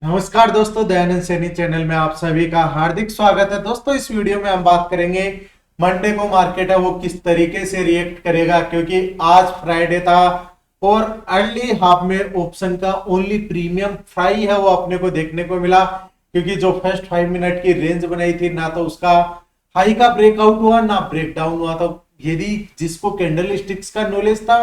नमस्कार दोस्तों, दयानंद सैनी चैनल में आप सभी का हार्दिक स्वागत है। दोस्तों, इस वीडियो में हम बात करेंगे मंडे को मार्केट है वो किस तरीके से रिएक्ट करेगा, क्योंकि आज फ्राइडे था और अर्ली हाफ में ऑप्शन का ओनली प्रीमियम फ्राई है वो अपने को देखने को मिला। क्योंकि जो फर्स्ट 5 मिनट की रेंज बनाई थी ना तो उसका हाई का ब्रेकआउट हुआ ना ब्रेक डाउन हुआ। तो यदि जिसको कैंडल स्टिक्स का नॉलेज था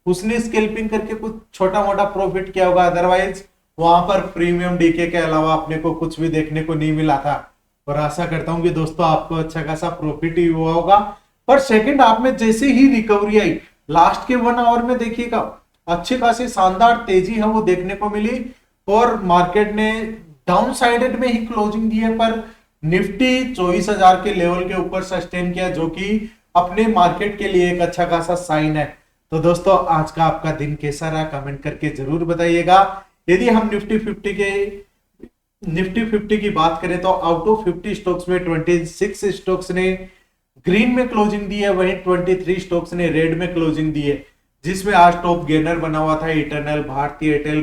उसने स्कैल्पिंग करके कुछ छोटा मोटा प्रॉफिट किया होगा, अदरवाइज वहां पर प्रीमियम डीके के अलावा अपने को कुछ भी देखने को नहीं मिला था। और आशा करता हूं कि दोस्तों आपको अच्छा खासा प्रॉफिट ही हुआ होगा। पर सेकंड हाफ में जैसे ही रिकवरी आई लास्ट के 1 आवर में देखिएगा अच्छी खासी शानदार तेजी है वो देखने को मिली और मार्केट ने डाउन साइडेड में ही क्लोजिंग दी है, पर निफ्टी 24,000 के लेवल के ऊपर सस्टेन किया, जो कि अपने मार्केट के लिए एक अच्छा खासा साइन है। तो दोस्तों, आज का आपका दिन कैसा रहा कमेंट करके जरूर बताइएगा। यदि हम निफ्टी 50 की बात करें तो आउट ऑफ 50 स्टॉक्स में 26 स्टॉक्स ने ग्रीन में क्लोजिंग दी है, वहीं 23 स्टॉक्स ने रेड में क्लोजिंग दी है, जिसमें आज टॉप गेनर बना हुआ था इटर्नल, भारतीय एयरटेल,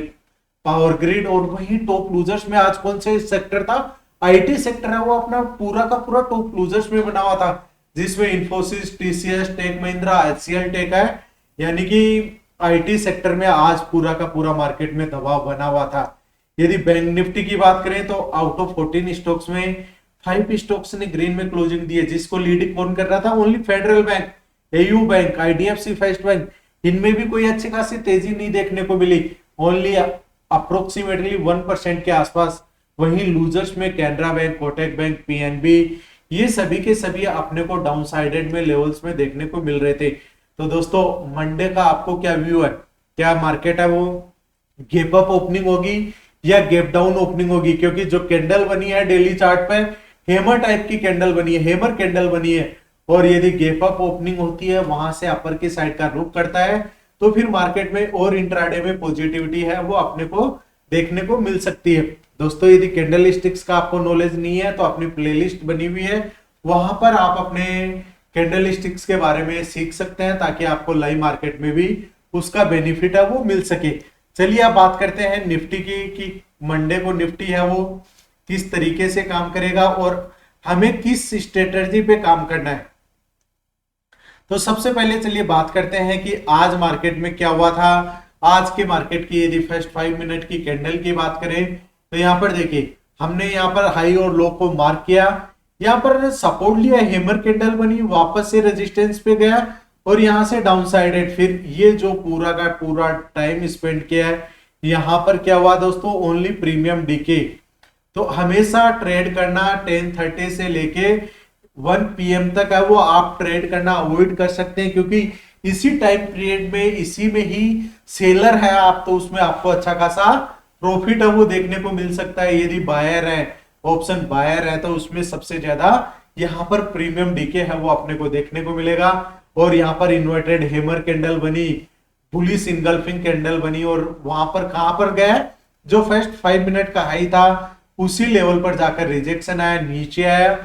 पावर ग्रिड। और वहीं टॉप लूजर्स में आज कौन से सेक्टर था? आईटी सेक्टर है वो अपना पूरा का पूरा टॉप लूजर्स में बना हुआ था, जिसमें इंफोसिस, टीसीएस, टेक महिंद्रा, एचसीएल टेक है। यानी कि आईटी सेक्टर में आज पूरा का पूरा मार्केट में दबाव बना हुआ था। यदि बैंक निफ्टी की बात करें तो आउट ऑफ 14 स्टॉक्स में 5 स्टॉक्स ने ग्रीन में क्लोजिंग दी है, जिसको लीडिंग कौन कर रहा था? Only federal bank, AU bank, IDFC first bank. इनमें भी कोई अच्छी खासी तेजी नहीं देखने को मिली, ओनली अप्रोक्सीमेटली 1% के आसपास। वहीं लूजर्स में Canara bank, Kotak bank, PNB, ये सभी के सभी अपने को डाउन साइडेड में लेवल्स में देखने को मिल रहे थे। तो दोस्तों, मंडे का आपको क्या व्यू है? क्या मार्केट है वो गैप अप ओपनिंग होगी या गैप डाउन ओपनिंग होगी? क्योंकि जो कैंडल बनी है डेली चार्ट पे हेमर टाइप की कैंडल बनी है, हेमर कैंडल बनी है। और यदि गैप अप ओपनिंग होती है, वहां से अपर की साइड का रुख करता है, तो फिर मार्केट में और इंट्राडे में पॉजिटिविटी है वो अपने को देखने को मिल सकती है। दोस्तों, यदि कैंडल स्टिक्स का आपको नॉलेज नहीं है तो अपनी प्लेलिस्ट बनी हुई है, वहां पर आप अपने कैंडल स्टिक्स के बारे में सीख सकते हैं, ताकि आपको लाइव मार्केट में भी उसका बेनिफिट है वो मिल सके। चलिए आप बात करते हैं निफ्टी की कि मंडे को निफ्टी है वो किस तरीके से काम करेगा और हमें किस स्ट्रेटजी पे काम करना है। तो सबसे पहले चलिए बात करते हैं कि आज मार्केट में क्या हुआ था। आज के मार्केट की यदि फर्स्ट 5 मिनट की कैंडल की बात करें तो यहाँ पर देखिए हमने यहाँ पर हाई और लो को मार्क किया, यहाँ पर सपोर्ट लिया, हेमर कैंडल बनी, वापस से रेजिस्टेंस पे गया और यहां से डाउन साइडेड। फिर ये जो पूरा का पूरा टाइम स्पेंड किया है, यहाँ पर क्या हुआ दोस्तों? Only premium DK. तो हमेशा ट्रेड करना 10:30 से लेके 1 PM तक है वो आप ट्रेड करना अवॉइड कर सकते हैं, क्योंकि इसी टाइम पीरियड में इसी में ही सेलर है आप, तो उसमें आपको अच्छा खासा प्रॉफिट है वो देखने को मिल सकता है। यदि बायर है, ऑप्शन बायर है, तो उसमें सबसे ज्यादा यहाँ पर प्रीमियम डीके है वो अपने को देखने को मिलेगा। और यहाँ पर इन्वर्टेड हेमर कैंडल बनी, बुलिश इनगल्फिंग कैंडल बनी, और वहां पर कहां पर गया? जो फर्स्ट 5 मिनट का हाई था उसी लेवल पर जाकर रिजेक्शन आया, नीचे आया।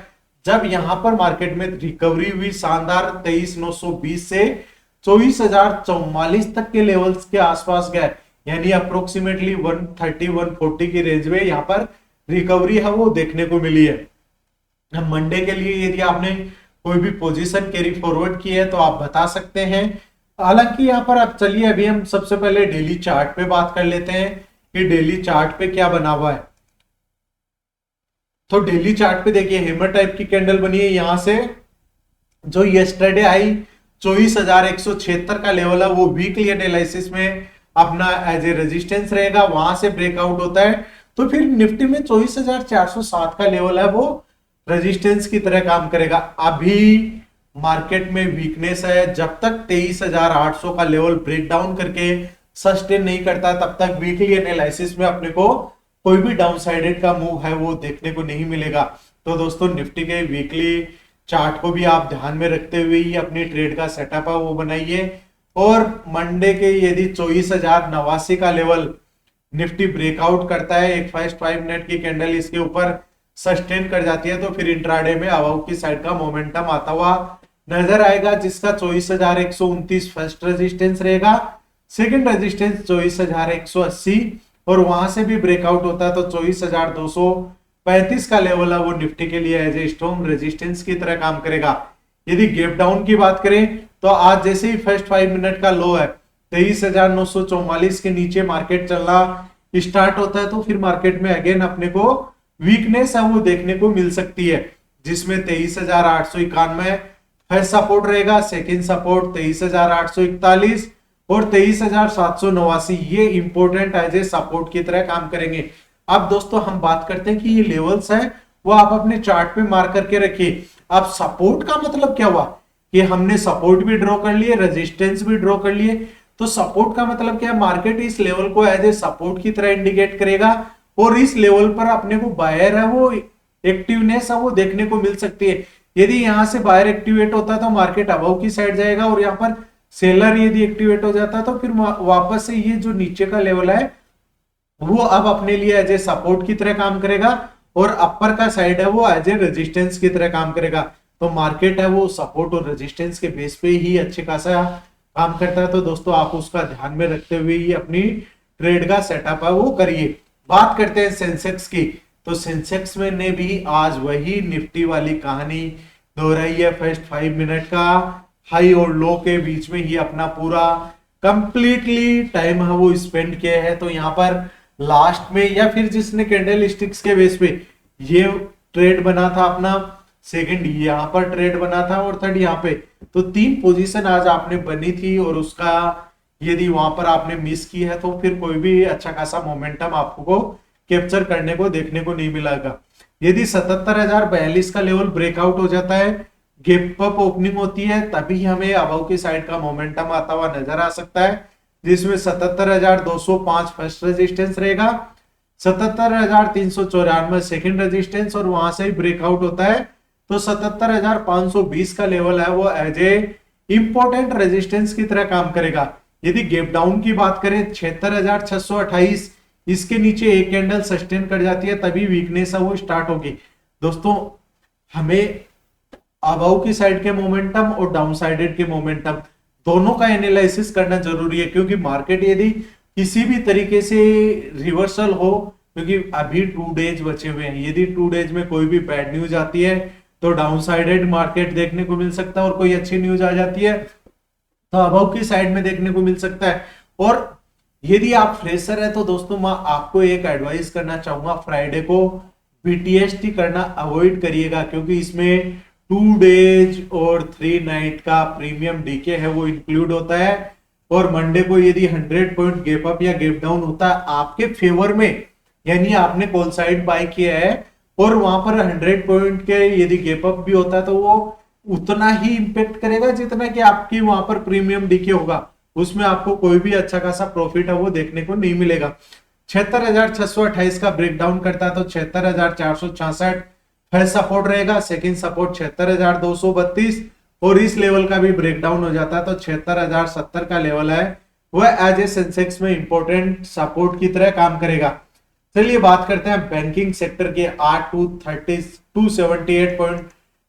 जब यहां पर मार्केट में रिकवरी हुई शानदार 23,920 से 24,044 तक के लेवल्स के आसपास गए, यानी अप्रोक्सीमेटली 130-140 की रेंज में यहाँ पर रिकवरी है वो देखने को मिली है। मंडे के लिए यदि आपने कोई भी पोजीशन कैरी फॉरवर्ड की है तो आप बता सकते हैं। हालांकि यहाँ पर अब चलिए अभी हम सबसे पहले डेली चार्ट पे बात कर लेते हैं कि डेली चार्ट पे क्या बना हुआ है। तो डेली चार्ट पे देखिए हेमर टाइप की कैंडल बनी है, यहां से जो यस्टरडे आई 24,176 का लेवल है वो वीकली एनालिसिस में अपना एज ए रेजिस्टेंस रहेगा, वहां से ब्रेकआउट होता है तो फिर निफ्टी में 24,407 का लेवल है वो रेजिस्टेंस की तरह काम करेगा। अभी मार्केट में वीकनेस है, जब तक 23,800 का लेवल ब्रेक डाउन करके सस्टेन नहीं करता तब तक वीकली एनालिसिस में अपने को कोई भी डाउन साइडेड का मूव है वो देखने को नहीं मिलेगा। तो दोस्तों, निफ्टी के वीकली चार्ट को भी आप ध्यान में रखते हुए ही अपनी ट्रेड का सेटअप है वो बनाइए। और मंडे के यदि 24,089 का लेवल निफ्टी ब्रेकआउट करता है, एक फर्स्ट 5 मिनट की कैंडल इसके ऊपर सस्टेन कर जाती है, तो फिर इंट्राडे में अबाउ की साइड का मोमेंटम आता हुआ नजर आएगा, जिसका 24,129 फर्स्ट रेजिस्टेंस रहेगा, सेकंड रेजिस्टेंस 24,180 और वहां से भी ब्रेकआउट होता है तो 24,235 का लेवल है वो निफ्टी के लिए एज ए स्ट्रॉन्ग रेजिस्टेंस की तरह काम करेगा। यदि गैप डाउन की बात करें तो आज जैसे ही फर्स्ट 5 मिनट का लो है 23,944 के नीचे मार्केट चलना स्टार्ट होता है तो फिर मार्केट में अगेन अपने को वीकनेस है वो देखने को मिल सकती है, जिसमें 23,891 फर्स्ट सपोर्ट रहेगा, सेकंड सपोर्ट 23,841 और 23,789 ये इंपॉर्टेंट एज ए सपोर्ट की तरह काम करेंगे। अब दोस्तों हम बात करते हैं कि ये लेवल्स है वो आप अपने चार्ट पे मार्क करके रखिए। अब सपोर्ट का मतलब क्या हुआ कि हमने सपोर्ट भी ड्रॉ कर लिए, रेजिस्टेंस भी ड्रॉ कर लिए, तो सपोर्ट का मतलब क्या है, मार्केट इस लेवल को एज ए सपोर्ट की तरह इंडिकेट करेगा और इस लेवल पर अपने को बायर है वो एक्टिवनेस है वो देखने को मिल सकती है। यदि यहां से बायर एक्टिवेट होता है तो मार्केट अबव की साइड जाएगा और यहाँ पर सेलर यदि एक्टिवेट हो जाता है तो फिर वापस से ये जो नीचे का लेवल है वो अब अपने लिए एज ए सपोर्ट की तरह काम करेगा और अपर का साइड है वो एज ए रेजिस्टेंस की तरह काम करेगा। तो मार्केट है वो सपोर्ट और रेजिस्टेंस के बेस पे ही अच्छे खासा काम करता है। तो दोस्तों आप उसका ध्यान में रखते हुए ही अपनी ट्रेड का सेटअप है वो करिए। बात करते हैं सेंसेक्स की, तो सेंसेक्स में ने भी आज वही निफ्टी वाली कहानी दोहराई है। फर्स्ट 5 मिनट का हाई और लो के बीच में ही अपना पूरा कंप्लीटली टाइम है वो स्पेंड किया है। तो यहाँ पर लास्ट में या फिर जिसने कैंडल स्टिक्स के बेस पे ये ट्रेड बना था अपना, सेकंड यहाँ पर ट्रेड बना था और थर्ड यहाँ पे, तो 3 पोजीशन आज आपने बनी थी और उसका यदि वहां पर आपने मिस की है तो फिर कोई भी अच्छा खासा मोमेंटम आपको कैप्चर करने को देखने को नहीं मिलेगा। यदि 77,042 का लेवल ब्रेकआउट हो जाता है, गैप अप ओपनिंग होती है, तभी हमें अबव की साइड का मोमेंटम आता हुआ नजर आ सकता है, जिसमें 77,205 फर्स्ट रेजिस्टेंस रहेगा, 77,394 सेकंड रेजिस्टेंस और वहां से ही ब्रेकआउट होता है तो 77,520 का लेवल है वो एज ए इंपॉर्टेंट रेजिस्टेंस की तरह काम करेगा। यदि गैप डाउन की बात करें 76,628 इसके नीचे एक कैंडल सस्टेन कर जाती है तभी वीकनेस है वो स्टार्ट होगी। दोस्तों हमें अबव की साइड के मोमेंटम और डाउन साइडेड के मोमेंटम दोनों का एनालिसिस करना जरूरी है, क्योंकि मार्केट यदि किसी भी तरीके से रिवर्सल हो, क्योंकि अभी 2 डेज बचे हुए हैं, यदि 2 डेज में कोई भी बैड न्यूज आती है तो डाउन साइडेड मार्केट देखने को मिल सकता है और कोई अच्छी न्यूज आ जाती है तो अबव की साइड में देखने को मिल सकता है। और यदि आप फ्रेशर है तो दोस्तों मैं आपको एक एडवाइस करना चाहूंगा, फ्राइडे को बीटीएसटी करना अवॉइड करिएगा, क्योंकि इसमें 2 डेज और 3 नाइट का प्रीमियम डीके है वो इंक्लूड होता है और मंडे को यदि 100 पॉइंट गैप अप या गैप डाउन होता है आपके फेवर में, यानी आपने कॉल साइड बाय किया है और वहां पर 100 पॉइंट के यदि गैप अप भी होता है तो वो उतना ही इंपैक्ट करेगा जितना कि आपकी वहां पर प्रीमियम डीके होगा, उसमें आपको कोई भी अच्छा खासा प्रॉफिट है वो देखने को नहीं मिलेगा। 76,628 का ब्रेकडाउन करता है तो 76,466 फर्स्ट सपोर्ट रहेगा, सेकंड सपोर्ट 76,232 और इस लेवल का भी ब्रेकडाउन हो जाता है तो 76,070 का लेवल है वह एज ए सेंसेक्स में इंपॉर्टेंट सपोर्ट की तरह काम करेगा। चलिए बात करते हैं बैंकिंग सेक्टर के। 278 पॉइंट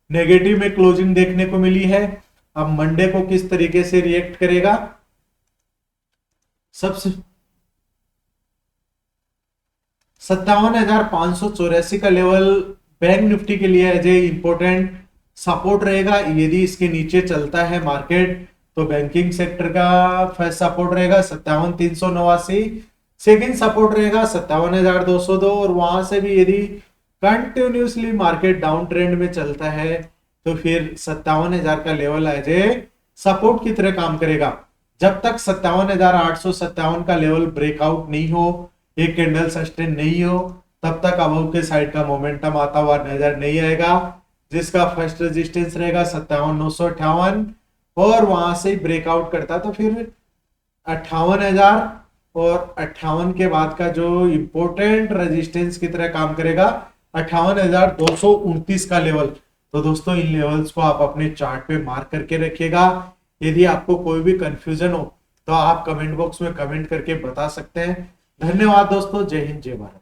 नेगेटिव में क्लोजिंग देखने को मिली है। अब मंडे को किस तरीके से रिएक्ट करेगा, सबसे 57,584 का लेवल बैंक निफ्टी के लिए एज ए इंपॉर्टेंट सपोर्ट रहेगा। यदि इसके नीचे चलता है मार्केट तो बैंकिंग सेक्टर का फर्स्ट सपोर्ट रहेगा 57,389, सेकंड सपोर्ट रहेगा 57,202 और वहां से भी यदि कंटिन्यूसली मार्केट डाउन ट्रेंड में चलता है तो फिर 57,000 का लेवल एज ए सपोर्ट की तरह काम करेगा। जब तक 57,857 का लेवल ब्रेकआउट नहीं हो, एक कैंडल सस्टेन नहीं हो, तब तक अबव के साइड का मोमेंटम आता हुआ नजर नहीं आएगा, जिसका फर्स्ट रेजिस्टेंस रहेगा 57,958 और वहां से ब्रेकआउट करता तो फिर 58,000 और 58 के बाद का जो इंपॉर्टेंट रेजिस्टेंस की तरह काम करेगा 58,229 का लेवल। तो दोस्तों इन लेवल्स को आप अपने चार्ट पे मार्क करके रखिएगा। यदि आपको कोई भी कंफ्यूजन हो तो आप कमेंट बॉक्स में कमेंट करके बता सकते हैं। धन्यवाद दोस्तों, जय हिंद जय भारत।